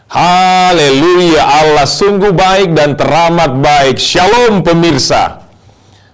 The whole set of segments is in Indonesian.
Haleluya, Allah sungguh baik dan teramat baik. Shalom pemirsa.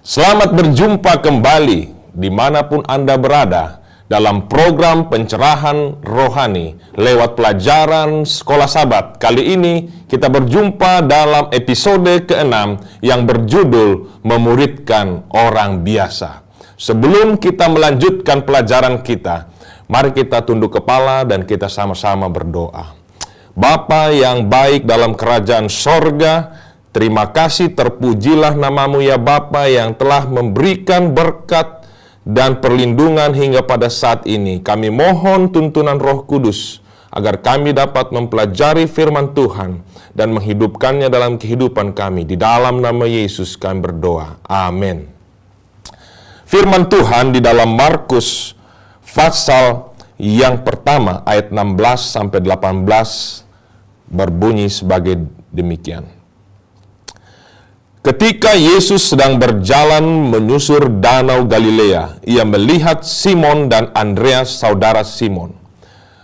Selamat berjumpa kembali dimanapun Anda berada dalam program pencerahan rohani lewat pelajaran Sekolah Sabat. Kali ini kita berjumpa dalam episode ke-6 yang berjudul Memuridkan Orang Biasa. Sebelum kita melanjutkan pelajaran kita, mari kita tunduk kepala dan kita sama-sama berdoa. Bapa yang baik dalam kerajaan sorga, terima kasih, terpujilah namamu ya Bapa yang telah memberikan berkat dan perlindungan hingga pada saat ini. Kami mohon tuntunan Roh Kudus agar kami dapat mempelajari firman Tuhan dan menghidupkannya dalam kehidupan kami. Di dalam nama Yesus kami berdoa. Amin. Firman Tuhan di dalam Markus pasal yang pertama ayat 16-18 berbunyi sebagai demikian. Ketika Yesus sedang berjalan menyusur danau Galilea, ia melihat Simon dan Andreas saudara Simon.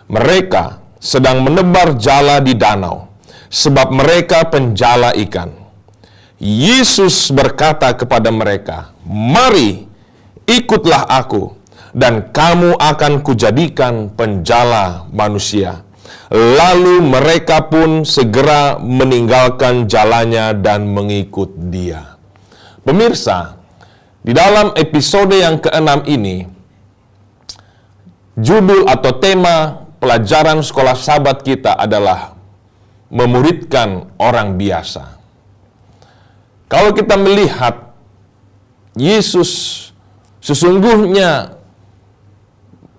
Mereka sedang menebar jala di danau, sebab mereka penjala ikan. Yesus berkata kepada mereka, "Mari, ikutlah aku, dan kamu akan kujadikan penjala manusia." Lalu mereka pun segera meninggalkan jalannya dan mengikut dia. Pemirsa, di dalam episode yang ke-6 ini, judul atau tema pelajaran Sekolah Sabat kita adalah memuridkan orang biasa. Kalau kita melihat Yesus sesungguhnya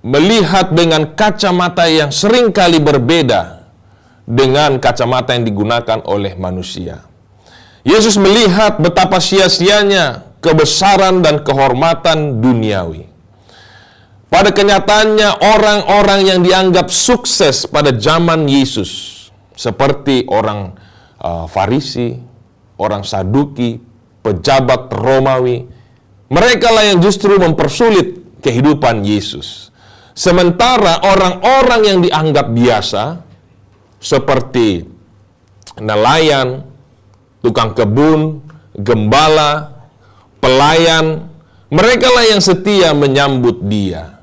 melihat dengan kacamata yang seringkali berbeda dengan kacamata yang digunakan oleh manusia. Yesus melihat betapa sia-sianya kebesaran dan kehormatan duniawi. Pada kenyataannya orang-orang yang dianggap sukses pada zaman Yesus, seperti orang Farisi, orang Saduki, pejabat Romawi, mereka lah yang justru mempersulit kehidupan Yesus. Sementara orang-orang yang dianggap biasa, seperti nelayan, tukang kebun, gembala, pelayan, mereka lah yang setia menyambut dia.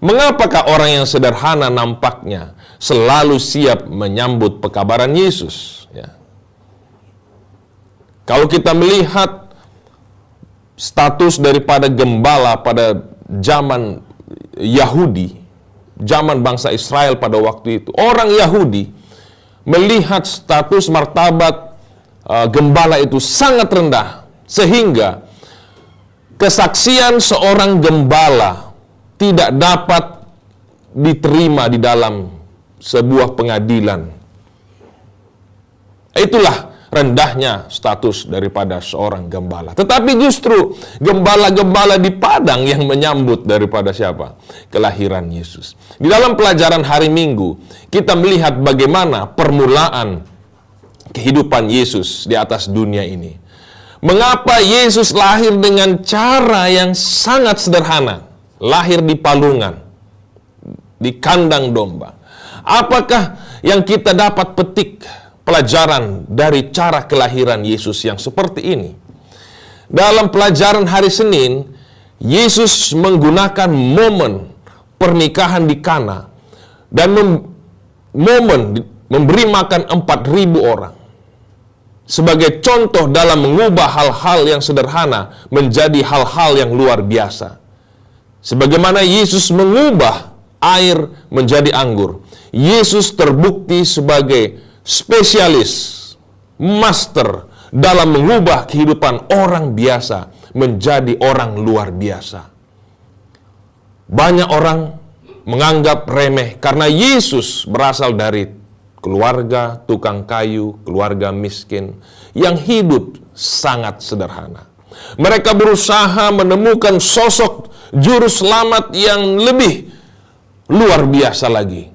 Mengapakah orang yang sederhana nampaknya selalu siap menyambut pekabaran Yesus? Ya. Kalau kita melihat status daripada gembala pada zaman Yahudi, zaman bangsa Israel pada waktu itu, orang Yahudi melihat status martabat gembala itu sangat rendah, sehingga kesaksian seorang gembala tidak dapat diterima di dalam sebuah pengadilan. Itulah rendahnya status daripada seorang gembala. Tetapi justru gembala-gembala di padang yang menyambut daripada siapa? Kelahiran Yesus. Di dalam pelajaran hari Minggu, kita melihat bagaimana permulaan kehidupan Yesus di atas dunia ini. Mengapa Yesus lahir dengan cara yang sangat sederhana? Lahir di palungan, di kandang domba. Apakah yang kita dapat petik pelajaran dari cara kelahiran Yesus yang seperti ini? Dalam pelajaran hari Senin, Yesus menggunakan momen pernikahan di Kana dan momen memberi makan 4.000 orang sebagai contoh dalam mengubah hal-hal yang sederhana menjadi hal-hal yang luar biasa. Sebagaimana Yesus mengubah air menjadi anggur, Yesus terbukti sebagai spesialis, master dalam mengubah kehidupan orang biasa menjadi orang luar biasa. Banyak orang menganggap remeh karena Yesus berasal dari keluarga tukang kayu, keluarga miskin yang hidup sangat sederhana. Mereka berusaha menemukan sosok juru selamat yang lebih luar biasa lagi.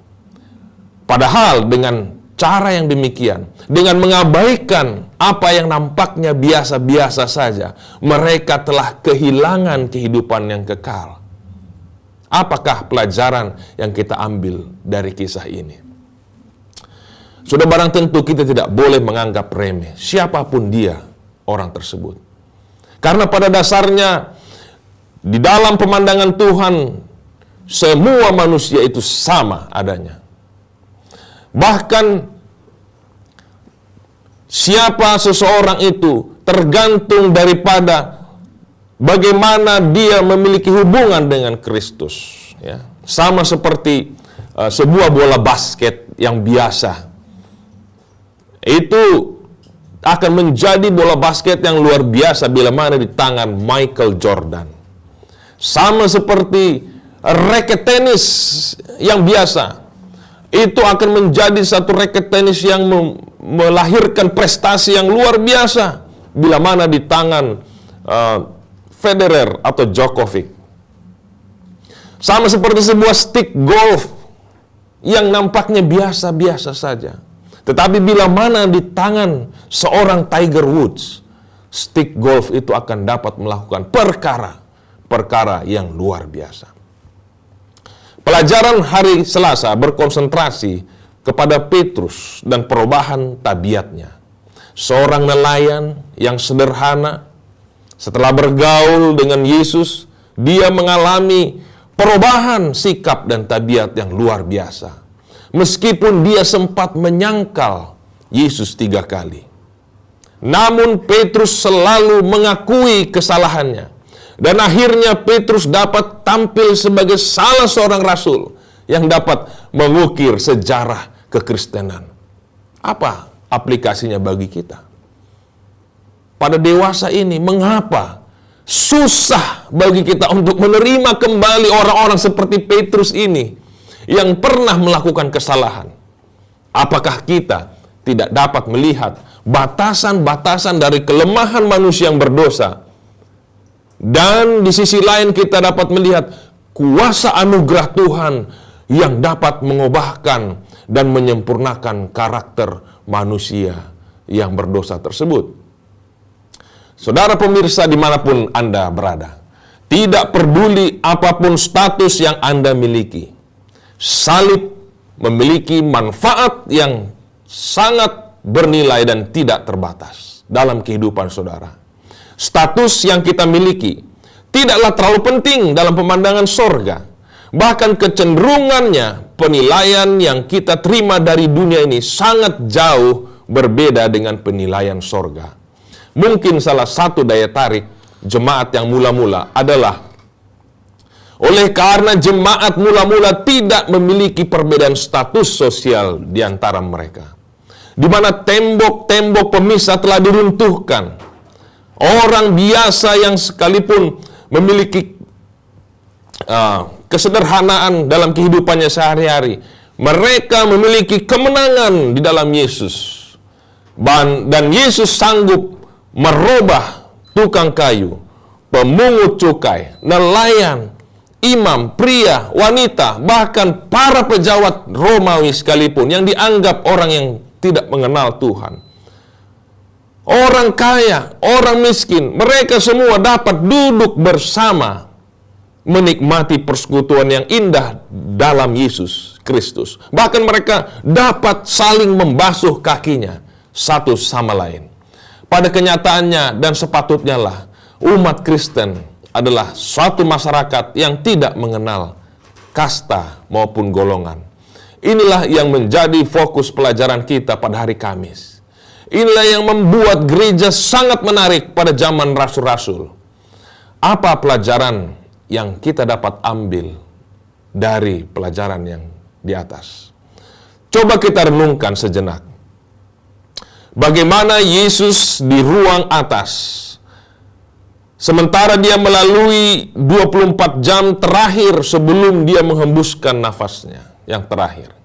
Padahal dengan cara yang demikian, dengan mengabaikan apa yang nampaknya biasa-biasa saja, mereka telah kehilangan kehidupan yang kekal. Apakah pelajaran yang kita ambil dari kisah ini? Sudah barang tentu kita tidak boleh menganggap remeh siapapun dia orang tersebut. Karena pada dasarnya di dalam pemandangan Tuhan semua manusia itu sama adanya. Bahkan siapa seseorang itu tergantung daripada bagaimana dia memiliki hubungan dengan Kristus, ya. Sama seperti sebuah bola basket yang biasa. Itu akan menjadi bola basket yang luar biasa bila mana di tangan Michael Jordan. Sama seperti raket tenis yang biasa. Itu akan menjadi satu raket tenis yang melahirkan prestasi yang luar biasa bila mana di tangan Federer atau Djokovic. Sama seperti sebuah stick golf yang nampaknya biasa-biasa saja. Tetapi bila mana di tangan seorang Tiger Woods, stick golf itu akan dapat melakukan perkara yang luar biasa. Pelajaran hari Selasa berkonsentrasi kepada Petrus dan perubahan tabiatnya. Seorang nelayan yang sederhana, setelah bergaul dengan Yesus, dia mengalami perubahan sikap dan tabiat yang luar biasa. Meskipun dia sempat menyangkal Yesus 3 kali. Namun Petrus selalu mengakui kesalahannya. Dan akhirnya Petrus dapat tampil sebagai salah seorang rasul yang dapat mengukir sejarah kekristenan. Apa aplikasinya bagi kita? Pada dewasa ini, mengapa susah bagi kita untuk menerima kembali orang-orang seperti Petrus ini yang pernah melakukan kesalahan? Apakah kita tidak dapat melihat batasan-batasan dari kelemahan manusia yang berdosa? Dan di sisi lain kita dapat melihat kuasa anugerah Tuhan yang dapat mengubahkan dan menyempurnakan karakter manusia yang berdosa tersebut. Saudara pemirsa dimanapun Anda berada, tidak peduli apapun status yang Anda miliki, salib memiliki manfaat yang sangat bernilai dan tidak terbatas dalam kehidupan saudara. Status yang kita miliki tidaklah terlalu penting dalam pemandangan sorga. Bahkan kecenderungannya, penilaian yang kita terima dari dunia ini sangat jauh berbeda dengan penilaian sorga. Mungkin salah satu daya tarik jemaat yang mula-mula adalah oleh karena jemaat mula-mula tidak memiliki perbedaan status sosial di antara mereka, di mana tembok-tembok pemisah telah diruntuhkan. Orang biasa yang sekalipun memiliki kesederhanaan dalam kehidupannya sehari-hari, mereka memiliki kemenangan di dalam Yesus. Dan Yesus sanggup merubah tukang kayu, pemungut cukai, nelayan, imam, pria, wanita, bahkan para pejabat Romawi sekalipun yang dianggap orang yang tidak mengenal Tuhan. Orang kaya, orang miskin, mereka semua dapat duduk bersama menikmati persekutuan yang indah dalam Yesus Kristus. Bahkan mereka dapat saling membasuh kakinya satu sama lain. Pada kenyataannya dan sepatutnya lah, umat Kristen adalah suatu masyarakat yang tidak mengenal kasta maupun golongan. Inilah yang menjadi fokus pelajaran kita pada hari Kamis. Inilah yang membuat gereja sangat menarik pada zaman rasul-rasul. Apa pelajaran yang kita dapat ambil dari pelajaran yang di atas? Coba kita renungkan sejenak. Bagaimana Yesus di ruang atas, sementara dia melalui 24 jam terakhir sebelum dia menghembuskan nafasnya yang terakhir.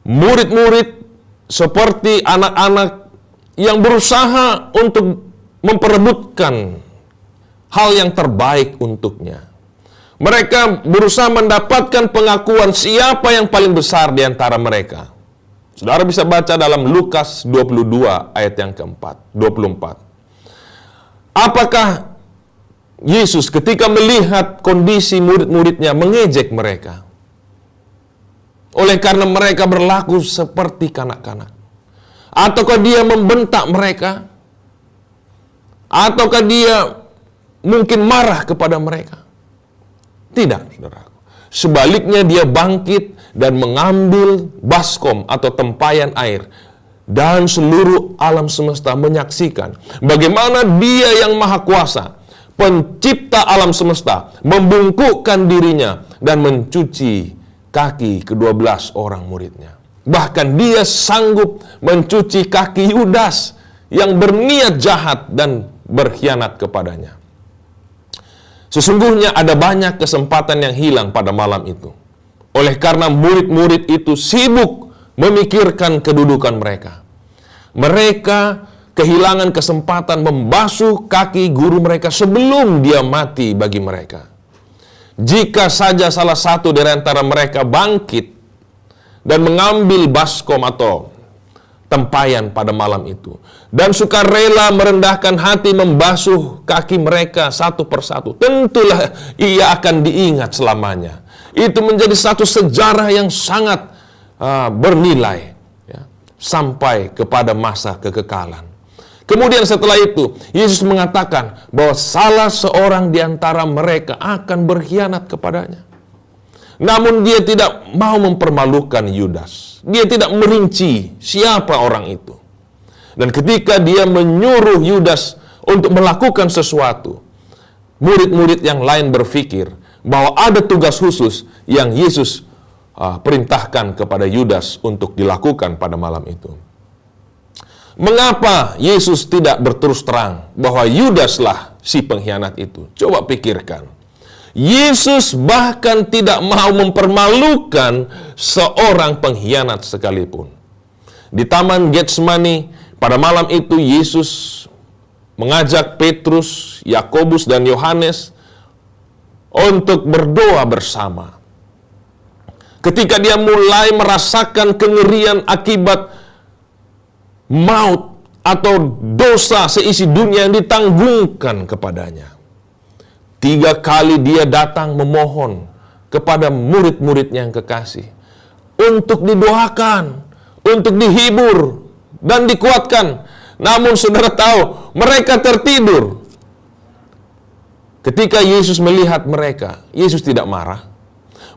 Murid-murid seperti anak-anak yang berusaha untuk memperebutkan hal yang terbaik untuknya. Mereka berusaha mendapatkan pengakuan siapa yang paling besar di antara mereka. Saudara bisa baca dalam Lukas 22 ayat yang keempat, 24. Apakah Yesus ketika melihat kondisi murid-muridnya mengejek mereka? oleh karena mereka berlaku seperti kanak-kanak? Ataukah dia membentak mereka? Ataukah dia mungkin marah kepada mereka? Tidak, saudaraku. Sebaliknya dia bangkit dan mengambil baskom atau tempayan air. Dan seluruh alam semesta menyaksikan bagaimana dia yang maha kuasa, pencipta alam semesta, membungkukkan dirinya dan mencuci kaki ke-12 orang muridnya. Bahkan dia sanggup mencuci kaki Yudas yang berniat jahat dan berkhianat kepadanya. Sesungguhnya ada banyak kesempatan yang hilang pada malam itu. Oleh karena murid-murid itu sibuk memikirkan kedudukan mereka. Mereka kehilangan kesempatan membasuh kaki guru mereka sebelum dia mati bagi mereka. Jika saja salah satu dari antara mereka bangkit dan mengambil baskom atau tempayan pada malam itu, dan sukarela merendahkan hati membasuh kaki mereka satu persatu, tentulah ia akan diingat selamanya. Itu menjadi satu sejarah yang sangat bernilai, ya, sampai kepada masa kekekalan. Kemudian setelah itu, Yesus mengatakan bahwa salah seorang di antara mereka akan berkhianat kepadanya. Namun dia tidak mau mempermalukan Yudas. Dia tidak merinci siapa orang itu. Dan ketika dia menyuruh Yudas untuk melakukan sesuatu, murid-murid yang lain berpikir bahwa ada tugas khusus yang Yesus perintahkan kepada Yudas untuk dilakukan pada malam itu. Mengapa Yesus tidak berterus terang bahwa Yudaslah si pengkhianat itu? Coba pikirkan. Yesus bahkan tidak mau mempermalukan seorang pengkhianat sekalipun. Di Taman Getsemani pada malam itu Yesus mengajak Petrus, Yakobus, dan Yohanes untuk berdoa bersama. Ketika dia mulai merasakan kengerian akibat maut atau dosa seisi dunia yang ditanggungkan kepadanya. 3 kali dia datang memohon kepada murid-muridnya yang kekasih untuk didoakan, untuk dihibur dan dikuatkan. Namun saudara tahu, mereka tertidur. Ketika Yesus melihat mereka, Yesus tidak marah,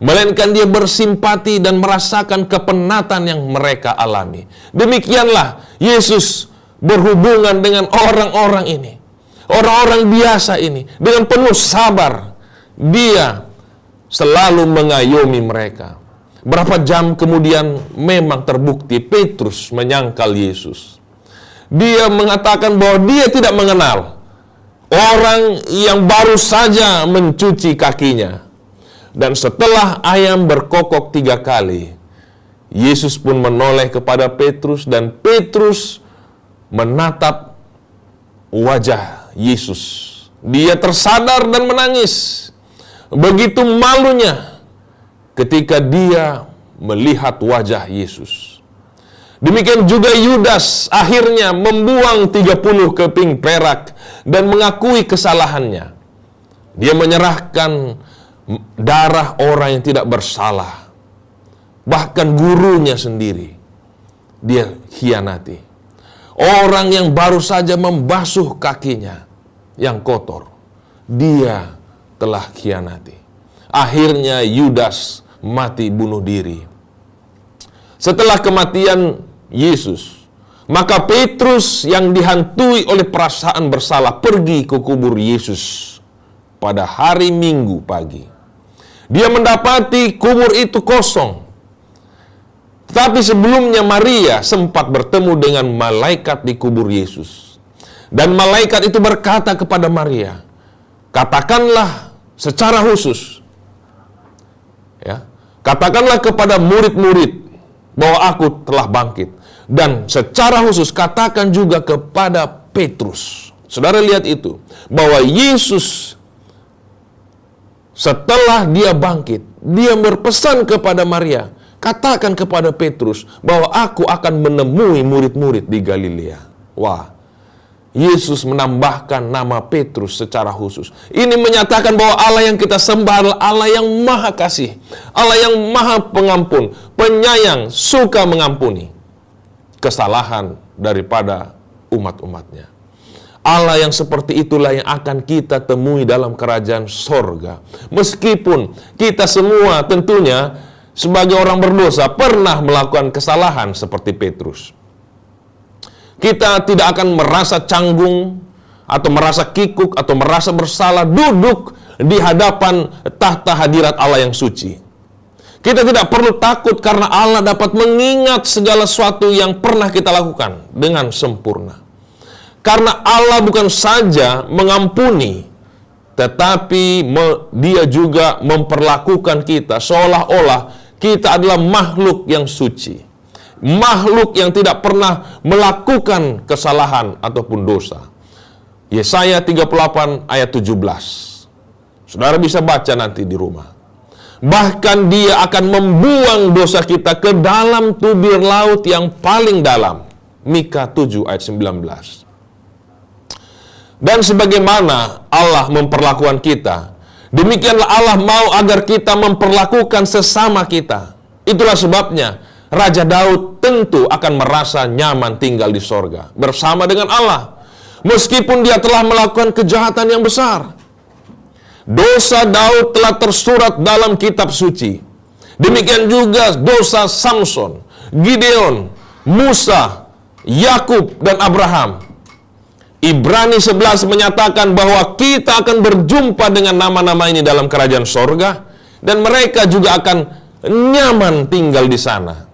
melainkan dia bersimpati dan merasakan kepenatan yang mereka alami. Demikianlah Yesus berhubungan dengan orang-orang ini, orang-orang biasa ini, dengan penuh sabar. Dia selalu mengayomi mereka. Berapa jam kemudian memang terbukti Petrus menyangkal Yesus. Dia mengatakan bahwa dia tidak mengenal orang yang baru saja mencuci kakinya. Dan setelah ayam berkokok 3 kali, Yesus pun menoleh kepada Petrus dan Petrus menatap wajah Yesus. Dia tersadar dan menangis. Begitu malunya ketika dia melihat wajah Yesus. Demikian juga Yudas akhirnya membuang 30 keping perak dan mengakui kesalahannya. Dia menyerahkan darah orang yang tidak bersalah. Bahkan gurunya sendiri dia khianati. Orang yang baru saja membasuh kakinya yang kotor, dia telah khianati. Akhirnya Yudas mati bunuh diri. Setelah kematian Yesus, maka Petrus yang dihantui oleh perasaan bersalah pergi ke kubur Yesus pada hari Minggu pagi. Dia mendapati kubur itu kosong. Tetapi sebelumnya Maria sempat bertemu dengan malaikat di kubur Yesus. Dan malaikat itu berkata kepada Maria, katakanlah secara khusus, ya, katakanlah kepada murid-murid bahwa aku telah bangkit. Dan secara khusus katakan juga kepada Petrus. Saudara lihat itu, bahwa Yesus setelah dia bangkit, dia berpesan kepada Maria, katakan kepada Petrus bahwa aku akan menemui murid-murid di Galilea. Wah, Yesus menambahkan nama Petrus secara khusus. Ini menyatakan bahwa Allah yang kita sembah adalah Allah yang maha kasih, Allah yang maha pengampun, penyayang, suka mengampuni kesalahan daripada umat-umatnya. Allah yang seperti itulah yang akan kita temui dalam kerajaan sorga. Meskipun kita semua tentunya sebagai orang berdosa pernah melakukan kesalahan seperti Petrus. Kita tidak akan merasa canggung atau merasa kikuk atau merasa bersalah duduk di hadapan tahta hadirat Allah yang suci. Kita tidak perlu takut karena Allah dapat mengingat segala sesuatu yang pernah kita lakukan dengan sempurna. Karena Allah bukan saja mengampuni, tetapi Dia juga memperlakukan kita seolah-olah kita adalah makhluk yang suci. Makhluk yang tidak pernah melakukan kesalahan ataupun dosa. Yesaya 38 ayat 17. Saudara bisa baca nanti di rumah. Bahkan Dia akan membuang dosa kita ke dalam tubir laut yang paling dalam. Mika 7 ayat 19. Dan sebagaimana Allah memperlakukan kita, demikianlah Allah mau agar kita memperlakukan sesama kita. Itulah sebabnya Raja Daud tentu akan merasa nyaman tinggal di sorga bersama dengan Allah. Meskipun dia telah melakukan kejahatan yang besar. Dosa Daud telah tersurat dalam kitab suci. Demikian juga dosa Samson, Gideon, Musa, Yakub, dan Abraham. Ibrani 11 menyatakan bahwa kita akan berjumpa dengan nama-nama ini dalam kerajaan sorga. Dan mereka juga akan nyaman tinggal di sana.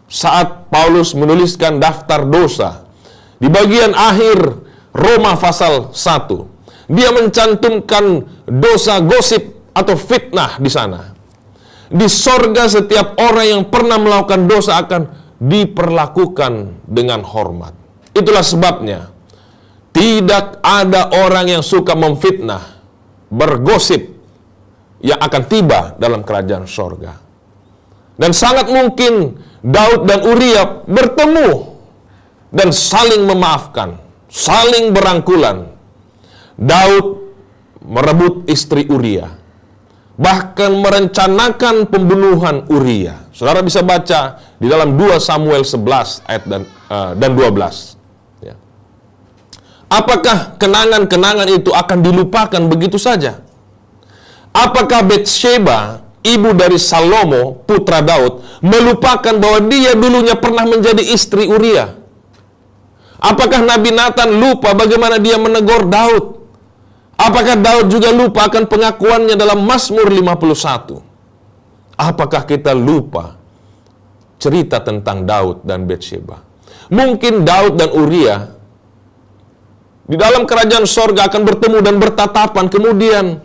Saat Paulus menuliskan daftar dosa, di bagian akhir Roma pasal 1, dia mencantumkan dosa gosip atau fitnah di sana. Di sorga setiap orang yang pernah melakukan dosa akan diperlakukan dengan hormat. Itulah sebabnya tidak ada orang yang suka memfitnah, bergosip yang akan tiba dalam kerajaan sorga. Dan sangat mungkin Daud dan Uria bertemu dan saling memaafkan, saling berangkulan. Daud merebut istri Uria, bahkan merencanakan pembunuhan Uria. Saudara bisa baca di dalam 2 Samuel 11 ayat dan 12. Ya. Apakah kenangan-kenangan itu akan dilupakan begitu saja? Apakah Batsheba, ibu dari Salomo, putra Daud, melupakan bahwa dia dulunya pernah menjadi istri Uria? Apakah Nabi Nathan lupa bagaimana dia menegur Daud? Apakah Daud juga lupa akan pengakuannya dalam Mazmur 51? Apakah kita lupa cerita tentang Daud dan Batsheba? Mungkin Daud dan Uria di dalam kerajaan sorga akan bertemu dan bertatapan, kemudian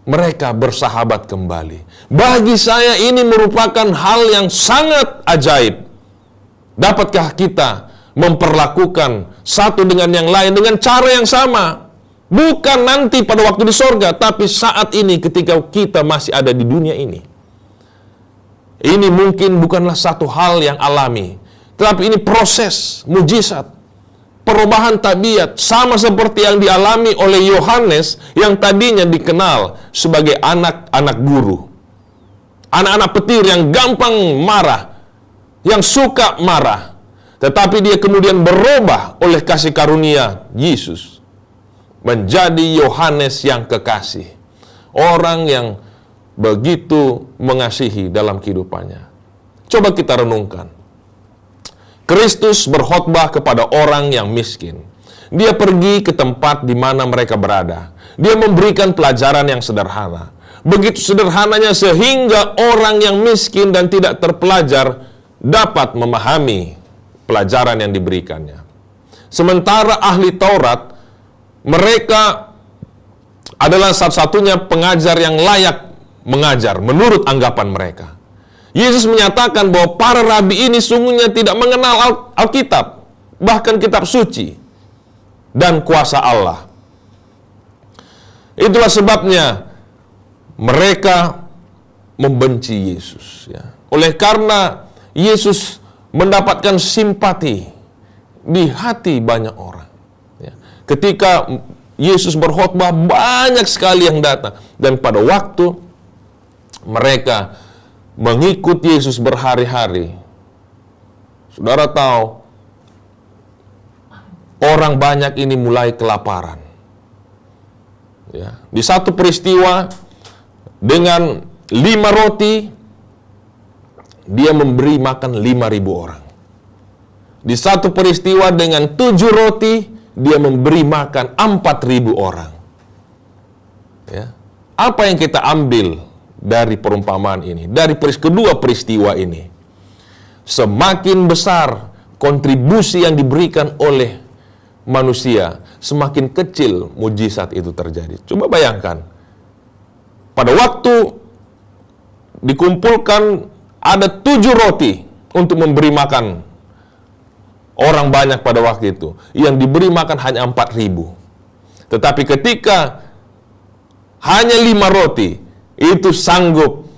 mereka bersahabat kembali. Bagi saya ini merupakan hal yang sangat ajaib. Dapatkah kita memperlakukan satu dengan yang lain dengan cara yang sama? Bukan nanti pada waktu di sorga, tapi saat ini ketika kita masih ada di dunia ini. Ini mungkin bukanlah satu hal yang alami, tetapi ini proses mujizat, perubahan tabiat, sama seperti yang dialami oleh Yohanes yang tadinya dikenal sebagai anak-anak guru. Anak-anak petir yang gampang marah, yang suka marah. Tetapi dia kemudian berubah oleh kasih karunia Yesus menjadi Yohanes yang kekasih. Orang yang begitu mengasihi dalam kehidupannya. Coba kita renungkan. Kristus berkhotbah kepada orang yang miskin. Dia pergi ke tempat di mana mereka berada. Dia memberikan pelajaran yang sederhana. Begitu sederhananya sehingga orang yang miskin dan tidak terpelajar dapat memahami pelajaran yang diberikannya. Sementara ahli Taurat, mereka adalah satu-satunya pengajar yang layak mengajar menurut anggapan mereka. Yesus menyatakan bahwa para rabi ini sungguhnya tidak mengenal Alkitab, bahkan kitab suci dan kuasa Allah. Itulah sebabnya mereka membenci Yesus. Ya. Oleh karena Yesus mendapatkan simpati di hati banyak orang. Ketika Yesus berkhotbah, banyak sekali yang datang. Dan pada waktu mereka mengikut Yesus berhari-hari, saudara tahu, orang banyak ini mulai kelaparan. Ya. Di satu peristiwa, dengan 5 roti, dia memberi makan 5.000 orang. Di satu peristiwa dengan 7 roti, dia memberi makan 4.000 orang. Ya. Apa yang kita ambil dari perumpamaan ini, dari kedua peristiwa ini? Semakin besar kontribusi yang diberikan oleh manusia, semakin kecil mujizat itu terjadi. Coba bayangkan, pada waktu dikumpulkan ada 7 roti untuk memberi makan orang banyak pada waktu itu, yang diberi makan hanya 4.000. Tetapi ketika hanya 5 roti, itu sanggup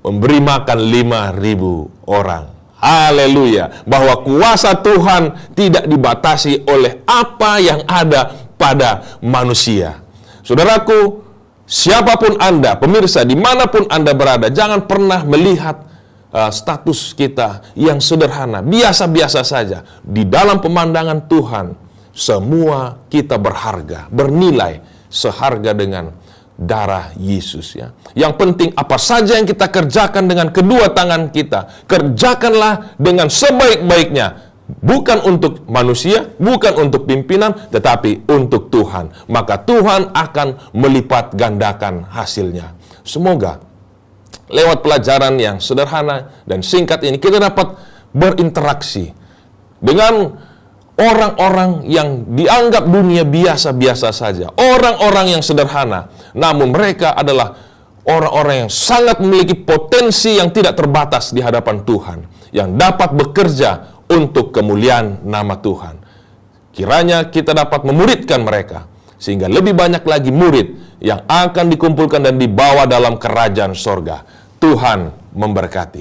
memberi makan 5.000 orang. Haleluya. Bahwa kuasa Tuhan tidak dibatasi oleh apa yang ada pada manusia. Saudaraku, siapapun Anda, pemirsa, dimanapun Anda berada, jangan pernah melihat status kita yang sederhana, biasa-biasa saja. Di dalam pemandangan Tuhan, semua kita berharga, bernilai, seharga dengan darah Yesus, ya. Yang penting apa saja yang kita kerjakan dengan kedua tangan kita, kerjakanlah dengan sebaik-baiknya. Bukan untuk manusia, bukan untuk pimpinan, tetapi untuk Tuhan. Maka Tuhan akan melipat gandakan hasilnya. Semoga lewat pelajaran yang sederhana dan singkat ini, kita dapat berinteraksi dengan orang-orang yang dianggap dunia biasa-biasa saja. Orang-orang yang sederhana, namun mereka adalah orang-orang yang sangat memiliki potensi yang tidak terbatas di hadapan Tuhan, yang dapat bekerja untuk kemuliaan nama Tuhan. Kiranya kita dapat memuridkan mereka, sehingga lebih banyak lagi murid yang akan dikumpulkan dan dibawa dalam kerajaan sorga. Tuhan memberkati.